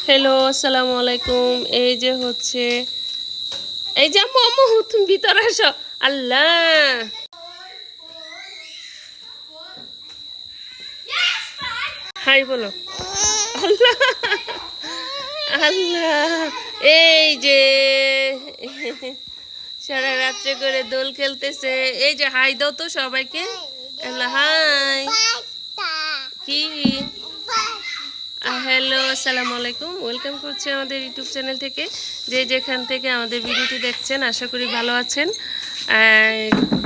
Hello, আসসালামু আলাইকুম। এই যে হচ্ছে, এই যে আম্মু আম্মু তুমি ভিতরে আসো। আল্লাহ, হাই বলো। আল্লাহ আল্লাহ, এই যে সারা রাত্রে করে দোল খেলতেছে। এই যে হাই দাও তো সবাইকে। আল্লাহ হাই। কি? হ্যালো, আসসালামু আলাইকুম। ওয়েলকাম করছি আমাদের ইউটিউব চ্যানেল থেকে। যে যেখান থেকে আমাদের ভিডিওটি দেখছেন, আশা করি ভালো আছেন।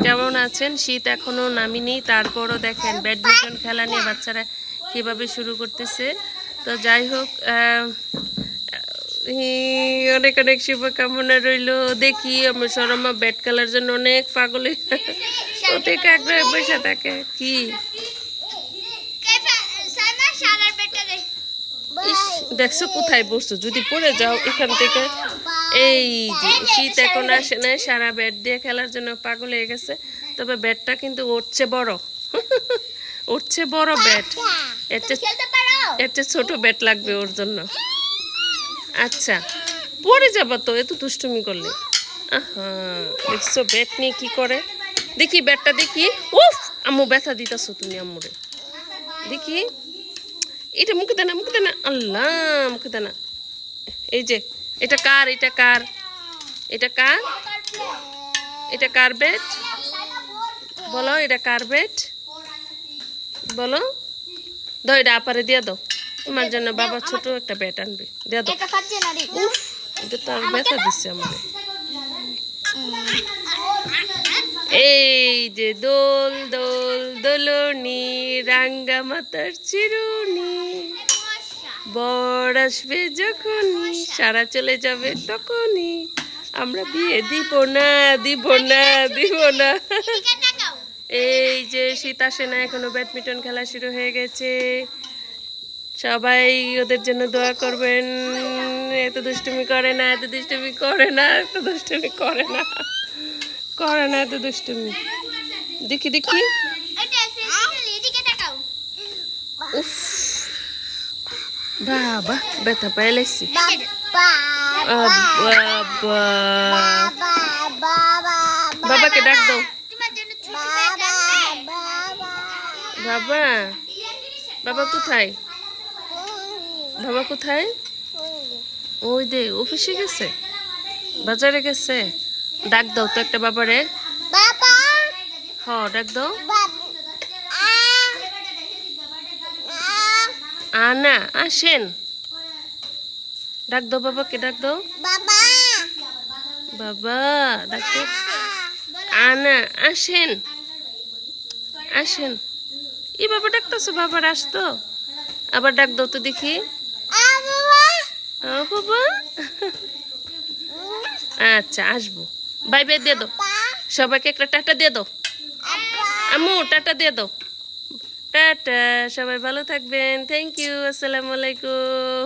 কেমন আছেন? শীত এখনও নামিনি, তারপরও দেখেন ব্যাডমিন্টন খেলা নিয়ে বাচ্চারা কীভাবে শুরু করতেছে। তো যাই হোক, অনেক অনেক শুভকামনা রইল। দেখি আমার সরমা ব্যাট খেলার জন্য অনেক পাগল অনেক আগ্রহে বসে থাকে। কি দেখছো কোথায় বসছো? যদি পড়ে যাও এখান থেকে। এই যে শীত এখন আসে না, সারা ব্যাট দিয়ে খেলার জন্য পাগল হয়ে গেছে। তবে ব্যাটটা কিন্তু উঠছে বড় উঠছে বড় ব্যাট। এর চেয়ে ছোট ব্যাট লাগবে ওর জন্য। আচ্ছা, পড়ে যাবা তো এত দুষ্টুমি করলে। আহা, দেখছো ব্যাট নিয়ে কি করে। দেখি ব্যাটটা দেখি। উফ, আম্মু ব্যথা দিতেছো তুমি আম্মুরে। দেখি, এটা মুখে দেনা মুখে দেনা। আল্লাহ, মুখে দেনা। এই যে এটা কার? এটা কার? এটা কার? এটা কার ব্যাট? বলো, এটা কার ব্যাট? বলো। দাও, এটা আপারে দিয়ে দাও। তোমার জন্য বাবা ছোট একটা ব্যাট আনবে, দিয়ে দাও। উফ, এটা তো আর ব্যথা দিচ্ছে আমার। এই যে দোল দোল দোলনি, রাঙ্গা মাতার চিরুনি, বর আসবে যখনই, সারা চলে যাবে তখনই, আমরা বিয়ে দিব না দিব না দিব না। এই যে শীত আসে না এখনো, ব্যাডমিন্টন খেলা শুরু হয়ে গেছে। সবাই ওদের জন্য দোয়া করবেন। এত দুষ্টুমি করে না, এত দুষ্টুমি করে না, এত দুষ্টুমি করে না, করে না এত দুষ্টুমি। দেখি দেখি। উফ, বাবা ব্যথা পাইলাইছি। বাবাকে ডাক দাও। বাবা, বাবা কোথায়? বাবা কোথায়? ওই দে অফিসে গেছে, বাজারে গেছে। ডাক দাও তো একটা বাবারে। হ, ডাক দাও। আনা আসেন, ডাক দাও বাবাকে, ডাক দাও। বাবা ডাক দাও। আনা আসেন আসেন। ই বাবা ডাকতেছো, বাবার আসতো। আবার ডাক দাও তো দেখি। বাবা, আচ্ছা আসবো। বাই বাই দিয়ে দাও সবাইকে, একটা টাটা দিয়ে দাও। আম্মু টাটা দিয়ে দাও। টাটা, সবাই ভালো থাকবেন। থ্যাংক ইউ, আসসালামু আলাইকুম।